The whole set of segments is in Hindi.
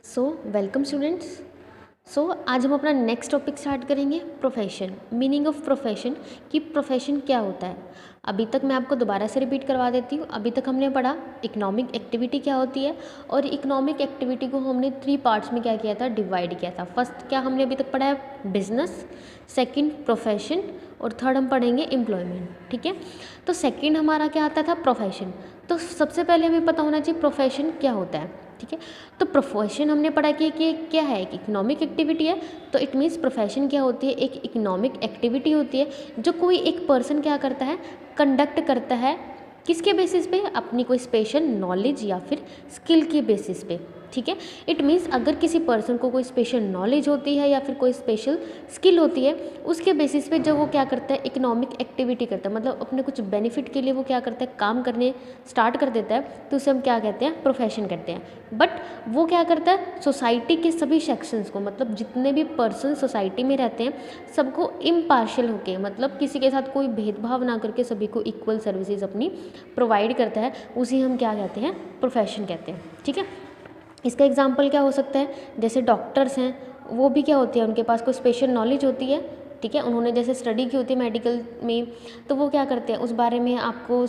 So welcome students. आज हम अपना नेक्स्ट टॉपिक स्टार्ट करेंगे, प्रोफेशन। मीनिंग ऑफ प्रोफेशन, कि प्रोफेशन क्या होता है। अभी तक मैं आपको दोबारा से रिपीट करवा देती हूँ। अभी तक हमने पढ़ा इकोनॉमिक एक्टिविटी क्या होती है, और इकोनॉमिक एक्टिविटी को हमने 3 पार्ट्स में क्या किया था, डिवाइड किया था। फर्स्ट क्या हमने अभी तक पढ़ा है, बिजनेस। सेकंड प्रोफेशन, और थर्ड हम पढ़ेंगे एम्प्लॉयमेंट। ठीक है, तो सेकंड हमारा क्या आता था, प्रोफेशन। तो सबसे पहले हमें पता होना चाहिए प्रोफेशन क्या होता है। ठीक है, तो प्रोफेशन हमने पढ़ा कि क्या है, एक इकोनॉमिक एक्टिविटी है। तो इट मीन्स प्रोफेशन क्या होती है, एक इकोनॉमिक एक्टिविटी होती है जो कोई एक पर्सन क्या करता है, कंडक्ट करता है। किसके बेसिस पे, अपनी कोई स्पेशल नॉलेज या फिर स्किल के बेसिस पे। ठीक है, इट मीन्स अगर किसी पर्सन को कोई स्पेशल नॉलेज होती है या फिर कोई स्पेशल स्किल होती है, उसके बेसिस पे जो वो क्या करता है, इकोनॉमिक एक्टिविटी करता है, मतलब अपने कुछ बेनिफिट के लिए वो क्या करता है, काम करने स्टार्ट कर देता है, तो उसे हम क्या कहते हैं, प्रोफेशन कहते हैं। बट वो क्या करता है, सोसाइटी के सभी सेक्शंस को, मतलब जितने भी पर्सन सोसाइटी में रहते हैं, सबको इम्पार्शियल होके, मतलब किसी के साथ कोई भेदभाव ना करके सभी को इक्वल सर्विसेज अपनी प्रोवाइड करता है, उसी हम क्या कहते हैं, प्रोफेशन कहते हैं। ठीक है, इसका एग्जाम्पल क्या हो सकता है, जैसे डॉक्टर्स हैं, वो भी क्या होती है, उनके पास कोई स्पेशल नॉलेज होती है। ठीक है, उन्होंने जैसे स्टडी की होती है मेडिकल में, तो वो क्या करते हैं, उस बारे में आपको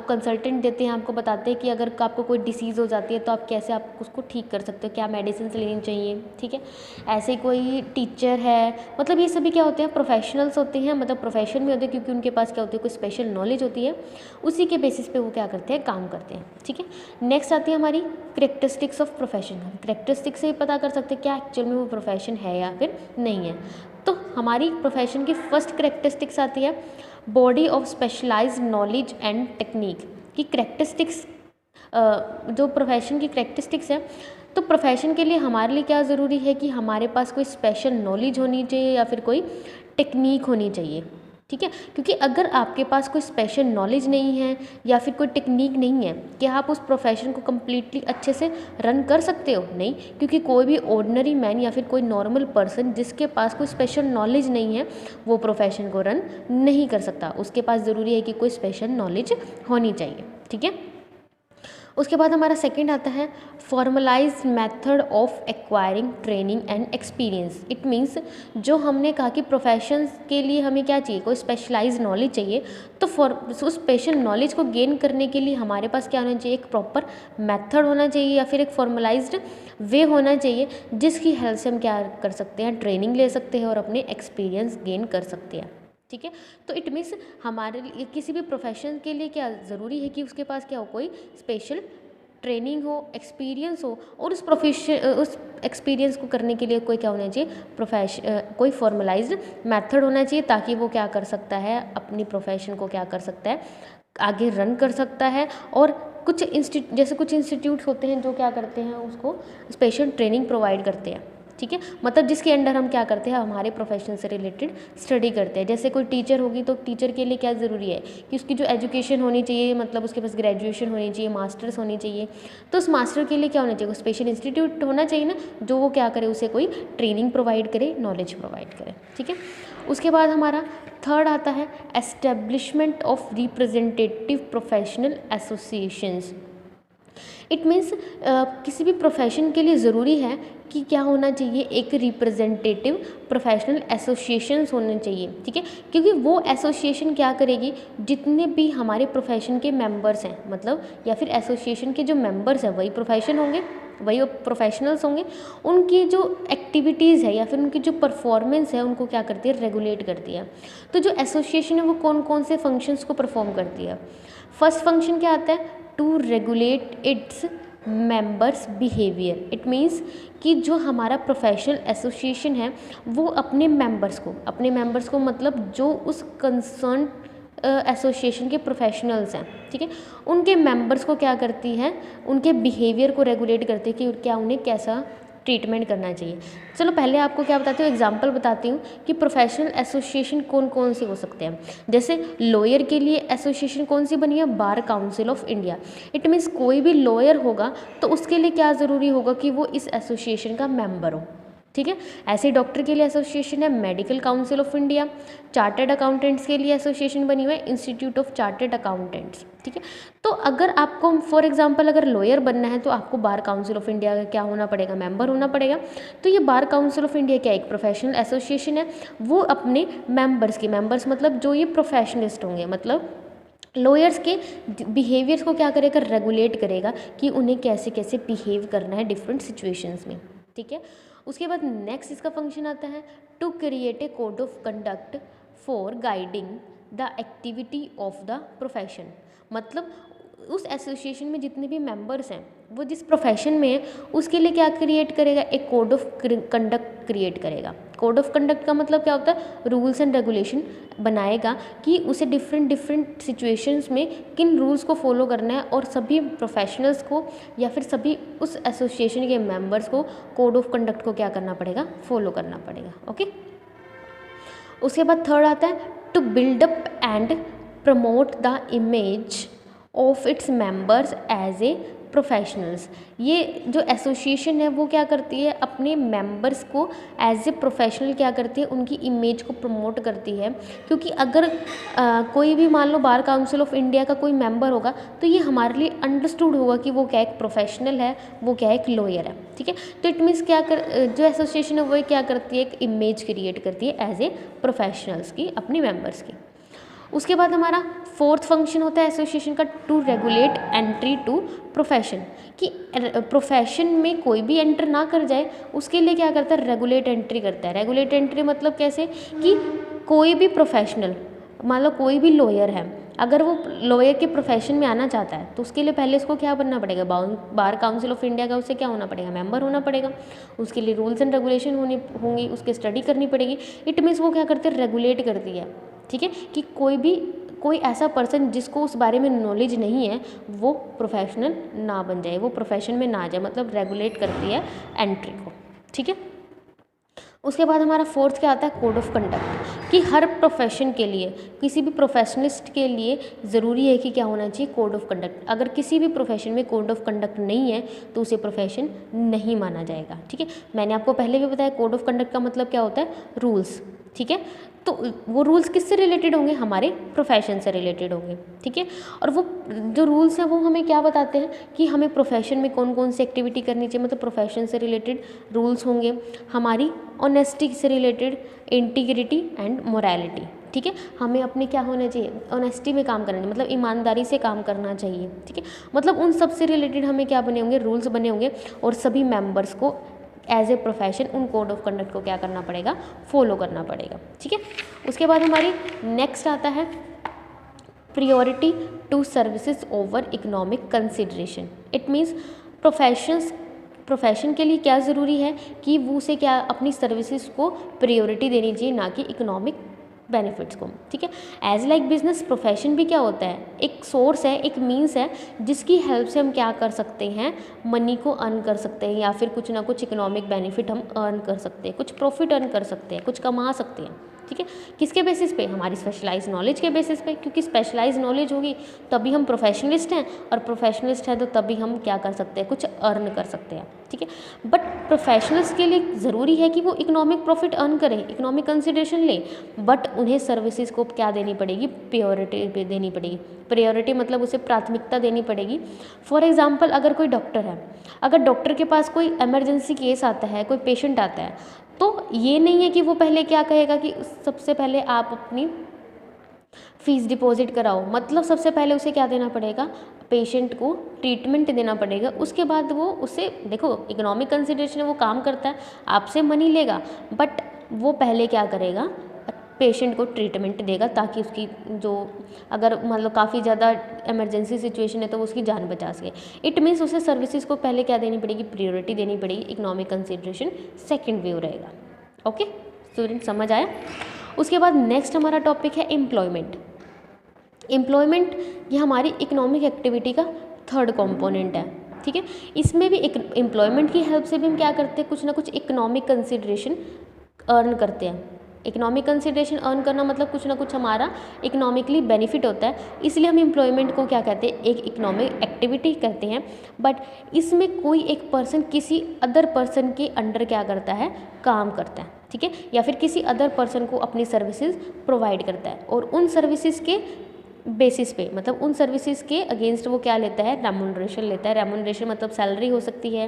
कंसल्टेंट देते हैं, आपको बताते हैं कि अगर आपको कोई डिसीज़ हो जाती है तो आप कैसे आप उसको ठीक कर सकते हो, क्या मेडिसिन लेनी चाहिए। ठीक है, ऐसे कोई टीचर है, मतलब ये सभी क्या होते हैं, प्रोफेशनल्स होते हैं, मतलब प्रोफेशन में होते हैं, क्योंकि उनके पास क्या होती है, कोई स्पेशल नॉलेज होती है, उसी के बेसिस पे वो क्या करते हैं, काम करते हैं। ठीक है, नेक्स्ट आती है हमारी करेक्टरिस्टिक्स ऑफ प्रोफेशन। करेक्टरिस्टिक्स से ही पता कर सकते हैं क्या एक्चुअल में वो प्रोफेशन है या फिर नहीं है। तो हमारी प्रोफेशन की फर्स्ट करेक्टरिस्टिक्स आती है, body of specialised knowledge and technique की करेक्टरिस्टिक्स। जो प्रोफेशन की करेक्टरिस्टिक्स है, तो प्रोफेशन के लिए हमारे लिए क्या ज़रूरी है कि हमारे पास कोई स्पेशल नॉलेज होनी चाहिए या फिर कोई टेक्निक होनी चाहिए। ठीक है, क्योंकि अगर आपके पास कोई स्पेशल नॉलेज नहीं है या फिर कोई टेक्निक नहीं है, क्या आप उस प्रोफेशन को कम्प्लीटली अच्छे से रन कर सकते हो? नहीं, क्योंकि कोई भी ऑर्डिनरी मैन या फिर कोई नॉर्मल पर्सन जिसके पास कोई स्पेशल नॉलेज नहीं है, वो प्रोफेशन को रन नहीं कर सकता। उसके पास ज़रूरी है कि कोई स्पेशल नॉलेज होनी चाहिए। ठीक है, उसके बाद हमारा सेकंड आता है, formalised method of acquiring training and experience. It means जो हमने कहा कि प्रोफेशंस के लिए हमें क्या चाहिए, कोई स्पेशलाइज्ड नॉलेज चाहिए, तो उस स्पेशल नॉलेज को गेन करने के लिए हमारे पास क्या होना चाहिए, एक प्रॉपर मेथड होना चाहिए या फिर एक फॉर्मलाइज्ड वे होना चाहिए, जिसकी हेल्प से हम क्या कर सकते हैं, ट्रेनिंग ले सकते हैं और अपने एक्सपीरियंस गेन कर सकते हैं। ठीक है, तो इट मीन्स हमारे लिए किसी भी प्रोफेशन के लिए क्या ज़रूरी है कि उसके पास क्या हो, कोई स्पेशल ट्रेनिंग हो, एक्सपीरियंस हो, और उस एक्सपीरियंस को करने के लिए कोई क्या होना चाहिए, कोई फॉर्मलाइज्ड मेथड होना चाहिए, ताकि वो क्या कर सकता है, अपनी प्रोफेशन को क्या कर सकता है, आगे रन कर सकता है। और कुछ इंस्टीट्यूट्स होते हैं जो क्या करते हैं, उसको स्पेशल ट्रेनिंग प्रोवाइड करते हैं। ठीक है, मतलब जिसके अंडर हम क्या करते हैं, हमारे प्रोफेशन से रिलेटेड स्टडी करते हैं। जैसे कोई टीचर होगी, तो टीचर के लिए क्या ज़रूरी है कि उसकी जो एजुकेशन होनी चाहिए, मतलब उसके पास ग्रेजुएशन होनी चाहिए, मास्टर्स होनी चाहिए। तो उस मास्टर के लिए क्या होना चाहिए, स्पेशल इंस्टीट्यूट होना चाहिए ना, जो वो क्या करे, उसे कोई ट्रेनिंग प्रोवाइड करे, नॉलेज प्रोवाइड करे। ठीक है, उसके बाद हमारा थर्ड आता है, establishment of representative professional associations. It means किसी भी प्रोफेशन के लिए ज़रूरी है कि क्या होना चाहिए, एक रिप्रेजेंटेटिव प्रोफेशनल एसोसिएशंस होने चाहिए। ठीक है, क्योंकि वो एसोसिएशन क्या करेगी, जितने भी हमारे प्रोफेशन के मेंबर्स हैं, मतलब या फिर एसोसिएशन के जो मेंबर्स हैं वही प्रोफेशन होंगे, वही प्रोफेशनल्स होंगे, उनकी जो एक्टिविटीज़ है या फिर उनकी जो परफॉर्मेंस है, उनको क्या करती है, रेगुलेट करती है। तो जो एसोसिएशन है वो कौन कौन से फंक्शंस को परफॉर्म करती है। फर्स्ट फंक्शन क्या आता है, to regulate its members behaviour. It means कि जो हमारा प्रोफेशनल एसोसिएशन है, वो अपने मेंबर्स को मतलब जो उस कंसर्न एसोसिएशन के प्रोफेशनल्स हैं, ठीक है, उनके मेंबर्स को क्या करती है, उनके बिहेवियर को रेगुलेट करती है कि क्या उन्हें कैसा ट्रीटमेंट करना चाहिए। चलो पहले आपको क्या बताती हूँ, एग्जांपल बताती हूँ कि प्रोफेशनल एसोसिएशन कौन कौन से हो सकते हैं। जैसे लॉयर के लिए एसोसिएशन कौन सी बनी है, bar council of India. It means कोई भी लॉयर होगा तो उसके लिए क्या ज़रूरी होगा कि वो इस एसोसिएशन का मेंबर हो। ठीक है। ऐसे ही डॉक्टर के लिए एसोसिएशन है medical council of India, chartered accountants के लिए एसोसिएशन बनी हुई है इंस्टीट्यूट ऑफ चार्टर्ड अकाउंटेंट्स, ठीक है। तो अगर आपको फॉर एग्जांपल अगर लॉयर बनना है तो आपको बार काउंसिल ऑफ इंडिया का क्या होना पड़ेगा, मेंबर होना पड़ेगा। तो ये बार काउंसिल ऑफ इंडिया क्या एक प्रोफेशनल एसोसिएशन है, वो अपने मेंबर्स मतलब जो ये प्रोफेशनलिस्ट होंगे, मतलब लॉयर्स के बिहेवियर्स को क्या करेगा, रेगुलेट करेगा कि उन्हें कैसे कैसे बिहेव करना है डिफरेंट सिचुएशंस में, ठीक है। उसके बाद नेक्स्ट इसका फंक्शन आता है to create a code of conduct for guiding the activity of the profession. मतलब उस एसोसिएशन में जितने भी मेंबर्स हैं वो जिस प्रोफेशन में है उसके लिए क्या क्रिएट करेगा, एक कोड ऑफ कंडक्ट क्रिएट करेगा। कोड ऑफ कंडक्ट का मतलब क्या होता है, रूल्स एंड रेगुलेशन बनाएगा कि उसे डिफरेंट सिचुएशंस में किन रूल्स को फॉलो करना है, और सभी प्रोफेशनल्स को या फिर सभी उस एसोसिएशन के मेंबर्स को कोड ऑफ कंडक्ट को क्या करना पड़ेगा, फॉलो करना पड़ेगा। ओके। उसके बाद थर्ड आता है to build up and promote the image of its members as a professionals. ये जो एसोसिएशन है वो क्या करती है, अपने मेंबर्स को एज ए प्रोफेशनल क्या करती है, उनकी इमेज को प्रमोट करती है। क्योंकि अगर कोई भी मान लो बार काउंसिल ऑफ इंडिया का कोई मेंबर होगा तो ये हमारे लिए अंडरस्टूड होगा कि वो क्या एक प्रोफेशनल है, वो क्या एक लॉयर है, ठीक है। तो इट मीन्स जो एसोसिएशन है वो क्या करती है, एक इमेज क्रिएट करती है एज ए प्रोफेशनल्स की, अपने मेंबर्स की। उसके बाद हमारा फोर्थ फंक्शन होता है एसोसिएशन का to regulate entry to profession, कि प्रोफेशन में कोई भी एंटर ना कर जाए उसके लिए क्या करता है, रेगुलेट एंट्री करता है। रेगुलेट एंट्री मतलब कैसे, कि कोई भी प्रोफेशनल मान लो कोई भी लॉयर है, अगर वो लॉयर के प्रोफेशन में आना चाहता है तो उसके लिए पहले उसको क्या बनना पड़ेगा, बार काउंसिल ऑफ इंडिया का उससे क्या होना पड़ेगा, मेंबर होना पड़ेगा। उसके लिए रूल्स एंड रेगुलेशन होंगी, उसकी स्टडी करनी पड़ेगी। इट मीन्स वो क्या करते हैं, रेगुलेट करती है, ठीक है, कि कोई ऐसा पर्सन जिसको उस बारे में नॉलेज नहीं है वो प्रोफेशनल ना बन जाए, वो प्रोफेशन में ना जाए, मतलब रेगुलेट करती है एंट्री को, ठीक है। उसके बाद हमारा फोर्थ क्या आता है, कोड ऑफ कंडक्ट, कि हर प्रोफेशन के लिए, किसी भी प्रोफेशनलिस्ट के लिए ज़रूरी है कि क्या होना चाहिए, कोड ऑफ कंडक्ट। अगर किसी भी प्रोफेशन में कोड ऑफ कंडक्ट नहीं है तो उसे प्रोफेशन नहीं माना जाएगा, ठीक है। मैंने आपको पहले भी बताया कोड ऑफ कंडक्ट का मतलब क्या होता है, रूल्स, ठीक है। तो वो रूल्स किससे रिलेटेड होंगे, हमारे प्रोफेशन से रिलेटेड होंगे, ठीक है। और वो जो रूल्स हैं वो हमें क्या बताते हैं कि हमें प्रोफेशन में कौन कौन सी एक्टिविटी करनी चाहिए, मतलब प्रोफेशन से रिलेटेड रूल्स होंगे। हमारी ऑनेस्टी से रिलेटेड, इंटीग्रिटी एंड मोरालिटी, ठीक है। हमें अपने क्या होना चाहिए, ऑनेस्टी में काम करना, मतलब ईमानदारी से काम करना चाहिए, ठीक है। मतलब उन सब से रिलेटेड हमें क्या बने होंगे, रूल्स बने होंगे, और सभी मेंबर्स को एज ए प्रोफेशन उन कोड ऑफ कंडक्ट को क्या करना पड़ेगा, फॉलो करना पड़ेगा, ठीक है। उसके बाद हमारी नेक्स्ट आता है priority to services over economic consideration. It means profession के लिए क्या ज़रूरी है कि वो उसे क्या अपनी सर्विसेज को प्रायोरिटी देनी चाहिए, ना कि इकोनॉमिक बेनिफिट्स को, ठीक है। एज लाइक बिजनेस, प्रोफेशन भी क्या होता है, एक सोर्स है, एक मीन्स है जिसकी हेल्प से हम क्या कर सकते हैं, मनी को अर्न कर सकते हैं, या फिर कुछ ना कुछ इकोनॉमिक बेनिफिट हम अर्न कर सकते हैं, कुछ प्रॉफिट अर्न कर सकते हैं, कुछ कमा सकते हैं, ठीक है। किसके बेसिस पे, हमारी स्पेशलाइज नॉलेज के बेसिस पे, क्योंकि स्पेशलाइज नॉलेज होगी तभी हम प्रोफेशनलिस्ट हैं, और प्रोफेशनलिस्ट हैं तो तभी हम क्या कर सकते हैं, कुछ अर्न कर सकते हैं, ठीक है। बट प्रोफेशनल्स के लिए ज़रूरी है कि वो इकोनॉमिक प्रॉफिट अर्न करें, इकोनॉमिक कंसिडरेशन लें, बट उन्हें सर्विसेज को क्या देनी पड़ेगी, प्रायोरिटी देनी पड़ेगी। प्रायोरिटी मतलब उसे प्राथमिकता देनी पड़ेगी। फॉर एग्जांपल अगर कोई डॉक्टर है, अगर डॉक्टर के पास कोई इमरजेंसी केस आता है, कोई पेशेंट आता है, तो ये नहीं है कि वो पहले क्या कहेगा कि सबसे पहले आप अपनी फ़ीस डिपॉजिट कराओ, मतलब सबसे पहले उसे क्या देना पड़ेगा, पेशेंट को ट्रीटमेंट देना पड़ेगा। उसके बाद वो उसे देखो इकोनॉमिक कंसिडरेशन वो काम करता है, आपसे मनी लेगा, बट वो पहले क्या करेगा, पेशेंट को ट्रीटमेंट देगा, ताकि उसकी जो अगर मतलब काफ़ी ज़्यादा इमरजेंसी सिचुएशन है तो वो उसकी जान बचा सके। इट मीन्स उसे सर्विसेज को पहले क्या देनी पड़ेगी, प्रायोरिटी देनी पड़ेगी, इकोनॉमिक कंसिडरेशन सेकंड व्यू रहेगा। ओके स्टूडेंट, समझ आया। उसके बाद नेक्स्ट हमारा टॉपिक है एम्प्लॉयमेंट। एम्प्लॉयमेंट ये हमारी इकोनॉमिक एक्टिविटी का थर्ड कंपोनेंट है, ठीक है। इसमें भी एक एम्प्लॉयमेंट की हेल्प से भी हम क्या करते हैं, कुछ ना कुछ इकोनॉमिक कंसिडरेशन अर्न करते हैं, इकोनॉमिक कंसिडरेशन अर्न करना मतलब कुछ ना कुछ हमारा इकोनॉमिकली बेनिफिट होता है, इसलिए हम एम्प्लॉयमेंट को क्या कहते हैं, एक इकोनॉमिक एक्टिविटी करते हैं। बट इसमें कोई एक पर्सन किसी अदर पर्सन के अंडर क्या करता है, काम करता है, ठीक है, या फिर किसी अदर पर्सन को अपनी सर्विसेज प्रोवाइड करता है और उन सर्विसेज के बेसिस पे, मतलब उन सर्विसेज के अगेंस्ट वो क्या लेता है, रेम्यूनरेशन लेता है। रेम्यूनरेशन मतलब सैलरी हो सकती है,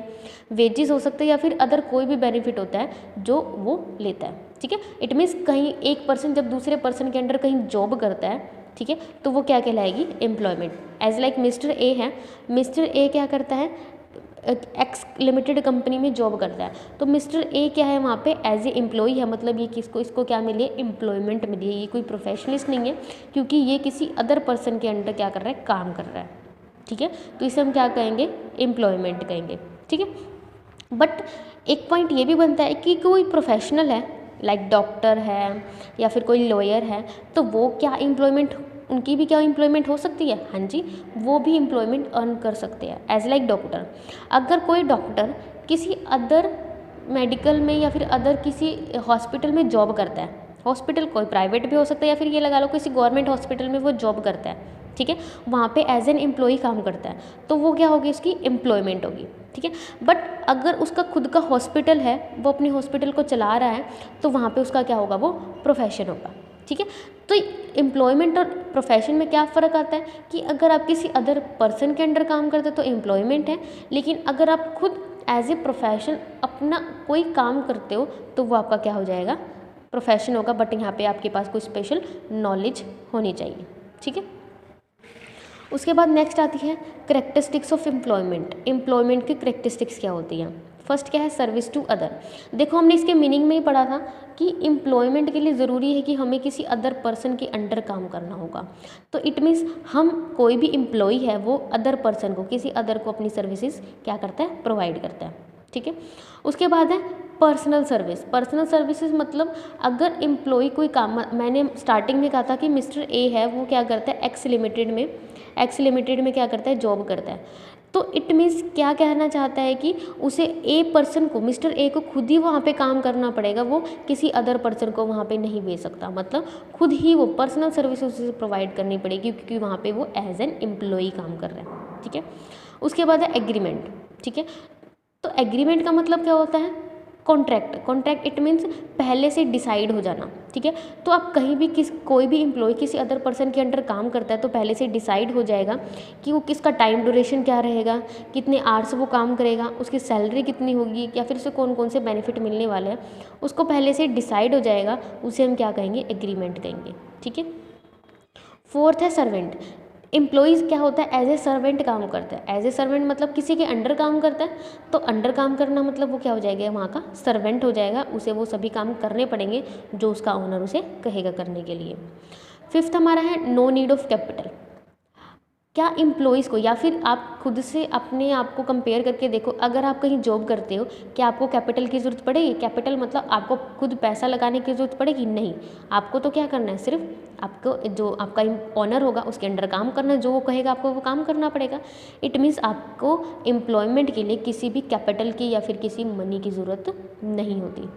वेजेस हो सकते हैं, या फिर अदर कोई भी बेनिफिट होता है जो वो लेता है, ठीक है। इट मीन्स कहीं एक पर्सन जब दूसरे पर्सन के अंडर कहीं जॉब करता है, ठीक है, तो वो क्या कहलाएगी, employment. As like mister A है, मिस्टर ए क्या करता है, एक्स लिमिटेड कंपनी में जॉब करता है, तो मिस्टर ए क्या है वहाँ पे एज ए एम्प्लॉई है, मतलब ये किसको, इसको क्या मिली है, एम्प्लॉयमेंट मिली है। ये कोई प्रोफेशनलिस्ट नहीं है, क्योंकि ये किसी अदर पर्सन के अंडर क्या कर रहा है, काम कर रहा है, ठीक है। तो इसे हम क्या कहेंगे, एम्प्लॉयमेंट कहेंगे, ठीक है। बट एक पॉइंट ये भी बनता है कि कोई प्रोफेशनल है, लाइक डॉक्टर है या फिर कोई लॉयर है, तो वो क्या एम्प्लॉयमेंट, उनकी भी क्या एम्प्लॉयमेंट हो सकती है, हाँ जी, वो भी एम्प्लॉयमेंट अर्न कर सकते हैं। एज लाइक डॉक्टर, अगर कोई डॉक्टर किसी अदर मेडिकल में या फिर अदर किसी हॉस्पिटल में जॉब करता है, हॉस्पिटल कोई प्राइवेट भी हो सकता है या फिर ये लगा लो किसी गवर्नमेंट हॉस्पिटल में वो जॉब करता है, ठीक है, वहाँ पे एज एन एम्प्लॉई काम करता है, तो वो क्या होगी, उसकी एम्प्लॉयमेंट होगी, ठीक है। बट अगर उसका खुद का हॉस्पिटल है, वो अपने हॉस्पिटल को चला रहा है, तो वहाँ पे उसका क्या होगा, वो प्रोफेशन होगा, ठीक है। तो एम्प्लॉयमेंट और प्रोफेशन में क्या फ़र्क आता है कि अगर आप किसी अदर पर्सन के अंडर काम करते हैं तो एम्प्लॉयमेंट है, लेकिन अगर आप खुद एज ए प्रोफेशन अपना कोई काम करते हो तो वो आपका क्या हो जाएगा, प्रोफेशन होगा। बट यहाँ पे आपके पास कोई स्पेशल नॉलेज होनी चाहिए, ठीक है। उसके बाद नेक्स्ट आती है करेक्टरिस्टिक्स ऑफ एम्प्लॉयमेंट। एम्प्लॉयमेंट की करेक्टरिस्टिक्स क्या होती हैं। फर्स्ट क्या है, सर्विस टू अदर। देखो हमने इसके मीनिंग में ही पढ़ा था कि एम्प्लॉयमेंट के लिए ज़रूरी है कि हमें किसी अदर पर्सन के अंडर काम करना होगा, तो इट मीन्स हम कोई भी एम्प्लॉय है वो अदर पर्सन को, किसी अदर को अपनी सर्विसेज क्या करता है, प्रोवाइड करता है, ठीक है। उसके बाद है पर्सनल सर्विस। पर्सनल सर्विसेज मतलब अगर एम्प्लॉय कोई काम, मैंने स्टार्टिंग में कहा था कि मिस्टर ए है वो क्या करता है, एक्स लिमिटेड में क्या करता है, जॉब करता है, तो इट मीन्स क्या कहना चाहता है कि उसे ए पर्सन को, मिस्टर ए को खुद ही वहाँ पे काम करना पड़ेगा, वो किसी अदर पर्सन को वहाँ पे नहीं भेज सकता, मतलब खुद ही वो पर्सनल सर्विस उसे प्रोवाइड करनी पड़ेगी क्योंकि वहाँ पे वो एज एन एम्प्लॉई काम कर रहा है, ठीक है। उसके बाद है एग्रीमेंट, ठीक है। तो एग्रीमेंट का मतलब क्या होता है, कॉन्ट्रैक्ट इट मीन्स पहले से डिसाइड हो जाना, ठीक है। तो आप कहीं भी कोई भी एम्प्लॉय किसी अदर पर्सन के अंडर काम करता है तो पहले से डिसाइड हो जाएगा कि वो किसका टाइम ड्यूरेशन क्या रहेगा, कितने आवर्स वो काम करेगा, उसकी सैलरी कितनी होगी, या फिर उसे कौन कौन से बेनिफिट मिलने वाले हैं, उसको पहले से डिसाइड हो जाएगा, उसे हम क्या कहेंगे, एग्रीमेंट कहेंगे, ठीक है। फोर्थ है सर्वेंट। एम्प्लॉइज़ क्या होता है, एज ए सर्वेंट काम करता है। एज ए सर्वेंट मतलब किसी के अंडर काम करता है, तो अंडर काम करना मतलब वो क्या हो जाएगा, वहाँ का सर्वेंट हो जाएगा, उसे वो सभी काम करने पड़ेंगे जो उसका ओनर उसे कहेगा करने के लिए। फिफ्थ हमारा है नो नीड ऑफ कैपिटल। क्या एम्प्लॉइज़ को, या फिर आप खुद से अपने आप को कंपेयर करके देखो, अगर आप कहीं जॉब करते हो क्या आपको कैपिटल की ज़रूरत पड़ेगी, कैपिटल मतलब आपको खुद पैसा लगाने की ज़रूरत पड़ेगी, नहीं। आपको तो क्या करना है, सिर्फ आपको जो आपका ओनर होगा उसके अंडर काम करना है, जो वो कहेगा आपको वो काम करना पड़ेगा। इट मीन्स आपको एम्प्लॉयमेंट के लिए किसी भी कैपिटल की या फिर किसी मनी की ज़रूरत नहीं होती।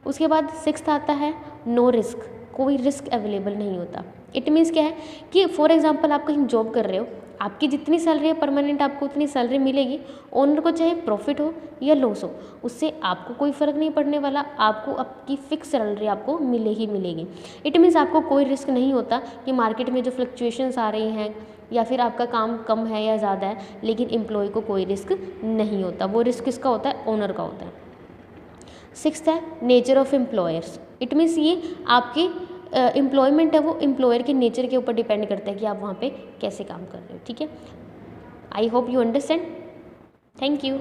उसके बाद सिक्स्थ आता है नो रिस्क। कोई रिस्क अवेलेबल नहीं होता। इट मीन्स क्या है कि फॉर एग्जांपल आप कहीं जॉब कर रहे हो, आपकी जितनी सैलरी है परमानेंट आपको उतनी सैलरी मिलेगी, ओनर को चाहे प्रॉफिट हो या लॉस हो उससे आपको कोई फ़र्क नहीं पड़ने वाला, आपको आपकी फिक्स सैलरी आपको मिलेगी मिलेगी। इट मीन्स आपको कोई रिस्क नहीं होता कि मार्केट में जो फ्लक्चुएशंस आ रही हैं या फिर आपका काम कम है या ज़्यादा है, लेकिन एम्प्लॉय को कोई रिस्क नहीं होता। वो रिस्क किसका होता है, ओनर का होता है। सिक्स्थ है nature of employers. It means ये आपके एम्प्लॉयमेंट है वो एम्प्लॉयर के नेचर के ऊपर डिपेंड करता है कि आप वहाँ पे कैसे काम कर रहे हो, ठीक है। I hope you understand. Thank you.